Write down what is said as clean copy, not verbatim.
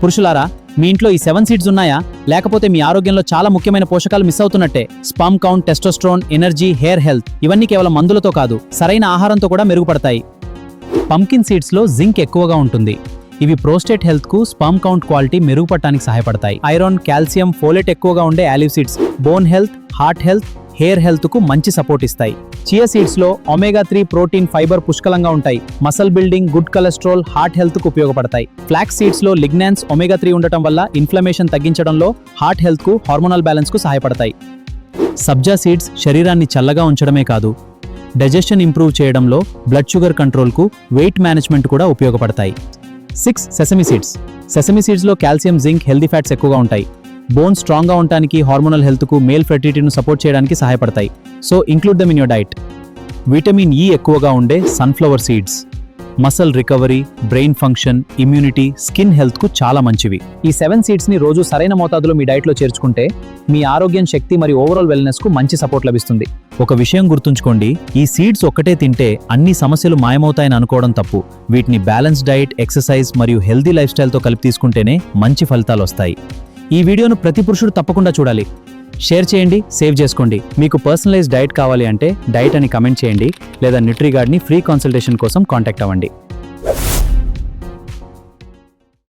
పురుషులారా, మీ ఇంట్లో ఈ 7 సీడ్స్ ఉన్నాయా? లేకపోతే మీ ఆరోగ్యంలో చాలా ముఖ్యమైన పోషకాలు మిస్ అవుతున్నట్టే. Sperm count, testosterone, energy, hair health ఇవన్నీ కేవలం మందులతో కాదు, సరైన ఆహారంతో కూడా మెరుగుపడతాయి. పంకిన్ సీడ్స్లో జింక్ ఎక్కువగా ఉంటుంది. ఇవి ప్రోస్టేట్ హెల్త్కు, స్పర్మ్ కౌంట్ క్వాలిటీ మెరుగుపడటానికి సహాయపడతాయి. ఐరన్, కాల్షియం, ఫోలేట్ ఎక్కువగా ఉండే olive seeds bone health, heart health, hair హెల్త్కు మంచి సపోర్ట్ ఇస్తాయి. చియా సీడ్స్లో ఒమేగా 3 ప్రోటీన్, ఫైబర్ పుష్కలంగా ఉంటాయి. Muscle building, good cholesterol, heart హెల్త్కు ఉపయోగపడతాయి. ఫ్లాక్స్ సీడ్స్లో లిగ్నాన్స్, ఒమేగా 3 ఉండటం వల్ల ఇన్ఫ్లమేషన్ తగ్గించడంలో, హార్ట్ హెల్త్కు, హార్మోనల్ బ్యాలెన్స్కు సహాయపడతాయి. సబ్జా సీడ్స్ శరీరాన్ని చల్లగా ఉంచడమే కాదు, డైజెషన్ ఇంప్రూవ్ చేయడంలో, బ్లడ్ షుగర్ కంట్రోల్కు, వెయిట్ మేనేజ్మెంట్ కూడా ఉపయోగపడతాయి. 6 సెసమి సీడ్స్. సెసమి సీడ్స్లో కాల్షియం, జింక్, హెల్దీ ఫ్యాట్స్ ఎక్కువగా ఉంటాయి. బోన్ స్ట్రాంగ్గా ఉండటానికి, హార్మోనల్ హెల్త్కు, మేల్ ఫెర్టిలిటీను సపోర్ట్ చేయడానికి సహాయపడతాయి. So include them in your diet. Vitamin E ఎక్కువగా ఉండే sunflower seeds muscle recovery, brain function, immunity, skin హెల్త్కు చాలా మంచివి. ఈ 7 సీడ్స్ని రోజు సరైన మోతాదులో మీ డైట్లో చేర్చుకుంటే మీ ఆరోగ్యం, శక్తి మరియు ఓవరాల్ వెల్నెస్కు మంచి సపోర్ట్ లభిస్తుంది. ఒక విషయం గుర్తుంచుకోండి, ఈ సీడ్స్ ఒక్కటే తింటే అన్ని సమస్యలు మాయమవుతాయని అనుకోవడం తప్పు. వీటిని బ్యాలెన్స్ డైట్, ఎక్సర్సైజ్ మరియు హెల్తీ లైఫ్ స్టైల్తో కలిపి తీసుకుంటేనే మంచి ఫలితాలు వస్తాయి. ఈ వీడియోను ప్రతి పురుషుడు తప్పకుండా చూడాలి. షేర్ చేయండి, సేవ్ చేసుకోండి. మీకు పర్సనలైజ్ డైట్ కావాలి అంటే డైట్ అని కమెంట్ చేయండి, లేదా న్యూట్రిగార్డ్ని ఫ్రీ కన్సల్టేషన్ కోసం కాంటాక్ట్ అవ్వండి.